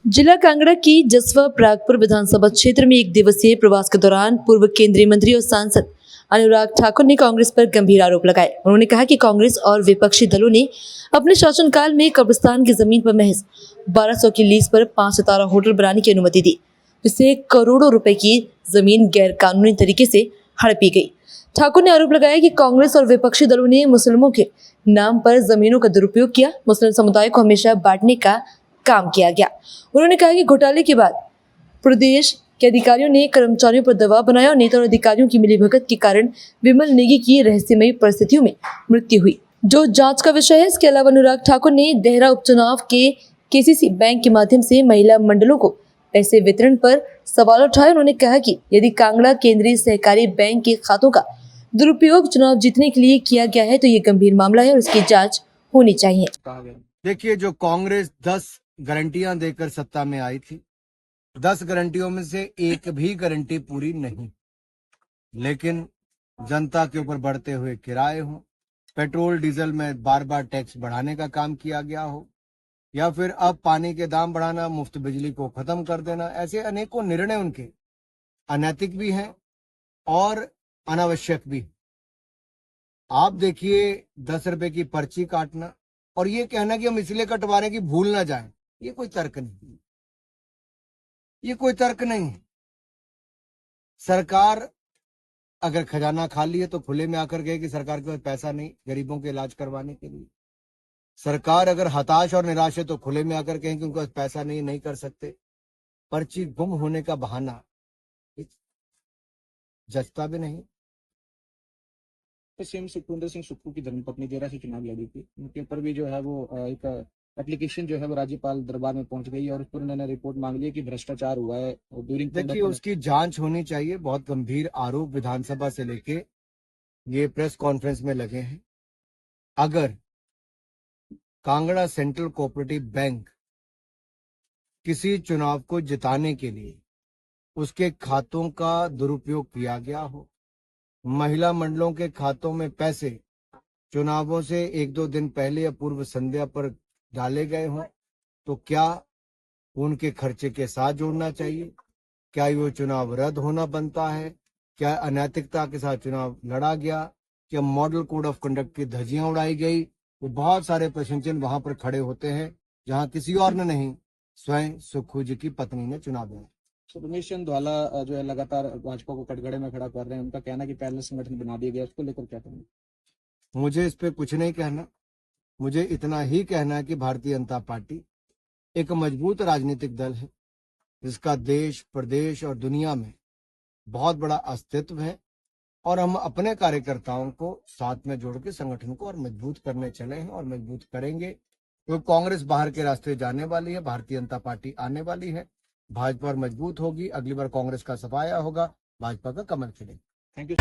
जिला कांगड़ा की जसवा प्रागपुर विधानसभा क्षेत्र में एक दिवसीय प्रवास के दौरान पूर्व केंद्रीय मंत्री और सांसद अनुराग ठाकुर ने कांग्रेस पर गंभीर आरोप लगाए। उन्होंने कहा कि कांग्रेस और विपक्षी दलों ने अपने शासनकाल में कब्रिस्तान की जमीन पर महज 1200 की लीज पर 5 सितारा होटल बनाने की अनुमति दी, जिससे करोड़ों रुपए की जमीन गैर कानूनी तरीके से हड़पी गई। ठाकुर ने आरोप लगाया कि कांग्रेस और विपक्षी दलों ने मुस्लिमों के नाम पर जमीनों का दुरुपयोग किया, मुस्लिम समुदाय को हमेशा बांटने का काम किया गया। उन्होंने कहा कि घोटाले के बाद प्रदेश के अधिकारियों ने कर्मचारियों पर दबाव बनाया और नेता और अधिकारियों की मिलीभगत के कारण विमल नेगी की रहस्यमयी परिस्थितियों में मृत्यु हुई, जो जांच का विषय है। इसके अलावा अनुराग ठाकुर ने देहरा उपचुनाव के केसीसी बैंक के माध्यम से महिला मंडलों को पैसे वितरण पर सवाल उठाए। उन्होंने कहा कि यदि कांगड़ा केंद्रीय सहकारी बैंक के खातों का दुरुपयोग चुनाव जीतने के लिए किया गया है तो ये गंभीर मामला है और इसकी जांच होनी चाहिए। देखिए, जो कांग्रेस 10 गारंटियां देकर सत्ता में आई थी, 10 गारंटियों में से एक भी गारंटी पूरी नहीं। लेकिन जनता के ऊपर बढ़ते हुए किराए हो, पेट्रोल डीजल में बार बार टैक्स बढ़ाने का काम किया गया हो, या फिर अब पानी के दाम बढ़ाना, मुफ्त बिजली को खत्म कर देना, ऐसे अनेकों निर्णय उनके अनैतिक भी हैं और अनावश्यक भी। आप देखिए, 10 रुपए की पर्ची काटना और ये कहना कि हम इसलिए कटवा रहे हैं कि भूल ना जाए, ये कोई तर्क नहीं, ये कोई तर्क नहीं। सरकार अगर खजाना खाली है तो खुले में आकर कहे कि सरकार के पास पैसा नहीं गरीबों के इलाज करवाने के लिए। सरकार अगर हताश और निराश है तो खुले में आकर कहें कि उनके पास पैसा नहीं कर सकते। पर्ची गुम होने का बहाना जचता भी नहीं। सीएम सुखविंदर सिंह सुक्खू की धर्मपत्नी देहरा से चुनाव लड़ी थी, उनके ऊपर भी जो है वो एक एप्लीकेशन जो है वो राज्यपाल दरबार में पहुंच गई है और उस पर उन्होंने रिपोर्ट मांग ली है कि भ्रष्टाचार हुआ है। और देखिए, उसकी जांच होनी चाहिए। बहुत गंभीर आरोप विधानसभा से लेके ये प्रेस कॉन्फ्रेंस में लगे हैं। अगर कांगड़ा सेंट्रल कोऑपरेटिव बैंक किसी चुनाव को जिताने के लिए उसके खातों का दुरुपयोग किया गया हो, महिला मंडलों के खातों में पैसे चुनावों से 1-2 दिन पहले या पूर्व संध्या पर डाले गए हों, तो क्या उनके खर्चे के साथ जोड़ना चाहिए? क्या वो चुनाव रद्द होना बनता है? क्या अनैतिकता के साथ चुनाव लड़ा गया? क्या मॉडल कोड ऑफ कंडक्ट की धज्जियां उड़ाई गई? तो बहुत सारे प्रश्न चिन्ह वहां पर खड़े होते हैं, जहां किसी और ने नहीं, स्वयं सुक्खू जी की पत्नी ने चुनाव लड़ा। रमेश चंद धवाला जो है लगातार भाजपा को कटघरे में खड़ा कर रहे हैं। उनका कहना है कि पहले संगठन बना दिया गया, उसको लेकर क्या कहना? मुझे इस पे कुछ नहीं कहना। मुझे इतना ही कहना है कि भारतीय जनता पार्टी एक मजबूत राजनीतिक दल है, जिसका देश, प्रदेश और दुनिया में बहुत बड़ा अस्तित्व है, और हम अपने कार्यकर्ताओं को साथ में जोड़ के संगठन को और मजबूत करने चले हैं और मजबूत करेंगे। तो कांग्रेस बाहर के रास्ते जाने वाली है, भारतीय जनता पार्टी आने वाली है, भाजपा और मजबूत होगी। अगली बार कांग्रेस का सफाया होगा, भाजपा का कमल खिलेगा। Thank you.